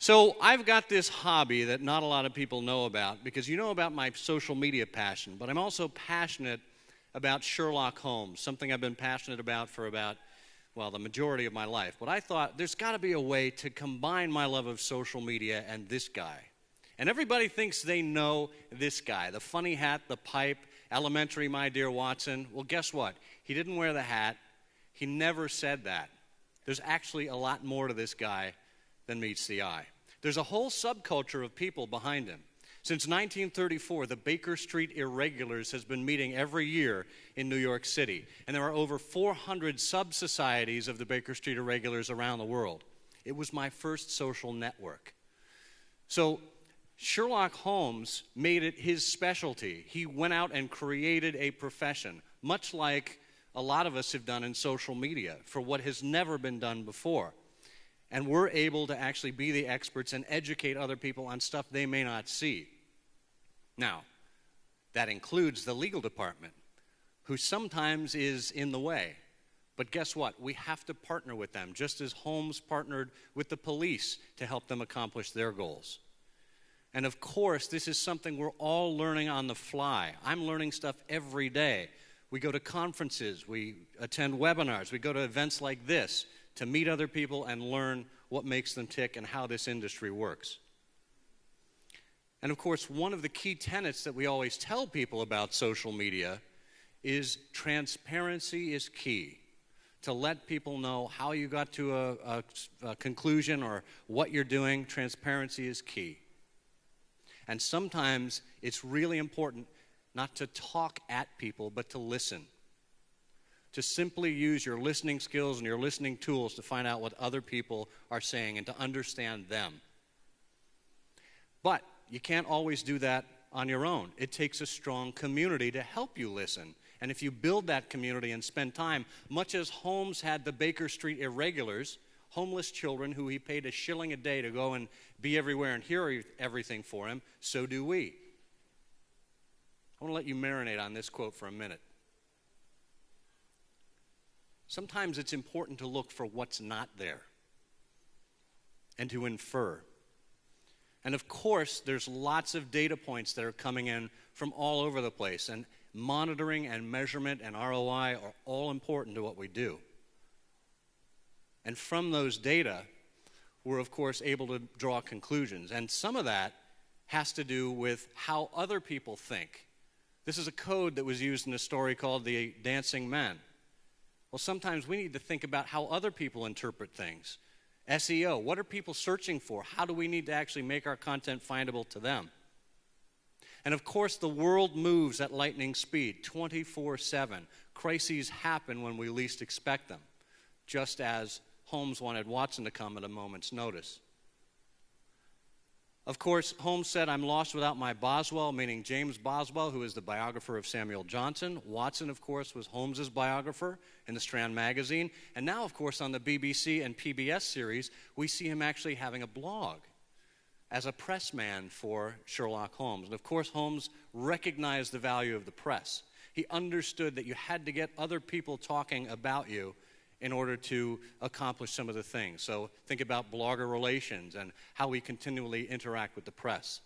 So I've got this hobby that not a lot of people know about, because you know about my social media passion, but I'm also passionate about Sherlock Holmes, something I've been passionate about for about, well, the majority of my life. But I thought there's got to be a way to combine my love of social media and this guy. And everybody thinks they know this guy, the funny hat, the pipe, elementary, my dear Watson. Well, guess what? He didn't wear the hat. He never said that. There's actually a lot more to this guy than meets the eye. There's a whole subculture of people behind him. Since 1934, the Baker Street Irregulars has been meeting every year in New York City, and there are over 400 sub-societies of the Baker Street Irregulars around the world. It was my first social network. So Sherlock Holmes made it his specialty. He went out and created a profession, much like a lot of us have done in social media, for what has never been done before. And we're able to actually be the experts and educate other people on stuff they may not see. Now, that includes the legal department, who sometimes is in the way. But guess what? We have to partner with them, just as Holmes partnered with the police to help them accomplish their goals. And of course, this is something we're all learning on the fly. I'm learning stuff every day. We go to conferences, we attend webinars, we go to events like this to meet other people and learn what makes them tick and how this industry works. And of course, one of the key tenets that we always tell people about social media is transparency is key. To let people know how you got to a conclusion or what you're doing, transparency is key. And sometimes it's really important not to talk at people, but to listen. To simply use your listening skills and your listening tools to find out what other people are saying and to understand them. But you can't always do that on your own. It takes a strong community to help you listen. And if you build that community and spend time, much as Holmes had the Baker Street Irregulars, homeless children who he paid $1 a day to go and be everywhere and hear everything for him, so do we. I want to let you marinate on this quote for a minute. Sometimes it's important to look for what's not there and to infer. And of course, there's lots of data points that are coming in from all over the place, and monitoring and measurement and ROI are all important to what we do. And from those data, we're of course able to draw conclusions. And some of that has to do with how other people think. This is a code that was used in a story called The Dancing Men. Well, sometimes we need to think about how other people interpret things. SEO, what are people searching for? How do we need to actually make our content findable to them? And of course, the world moves at lightning speed, 24/7. Crises happen when we least expect them, just as Holmes wanted Watson to come at a moment's notice. Of course, Holmes said, "I'm lost without my Boswell," meaning James Boswell, who is the biographer of Samuel Johnson. Watson, of course, was Holmes's biographer in the Strand magazine. And now, of course, on the BBC and PBS series, we see him actually having a blog as a press man for Sherlock Holmes. And of course, Holmes recognized the value of the press. He understood that you had to get other people talking about you in order to accomplish some of the things. So think about blogger relations and how we continually interact with the press.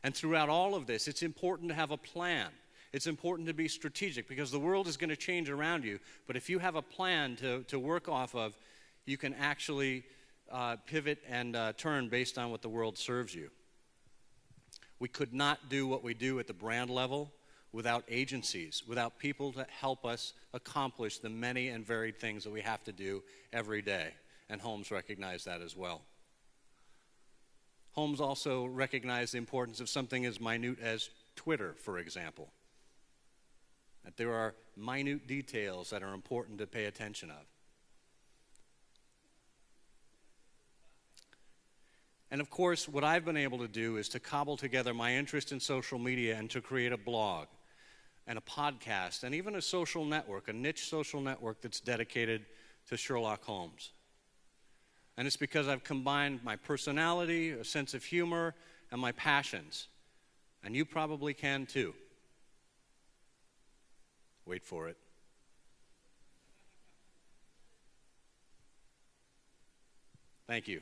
And throughout all of this, it's important to have a plan. It's important to be strategic, because the world is going to change around you. But if you have a plan to work off of, you can actually pivot and turn based on what the world serves you. We could not do what we do at the brand level without agencies, without people to help us accomplish the many and varied things that we have to do every day. And Holmes recognized that as well. Holmes also recognized the importance of something as minute as Twitter, for example. That there are minute details that are important to pay attention of. And of course, what I've been able to do is to cobble together my interest in social media and to create a blog and a podcast and even a social network, a niche social network that's dedicated to Sherlock Holmes. And it's because I've combined my personality, a sense of humor, and my passions. And you probably can too. Wait for it. Thank you.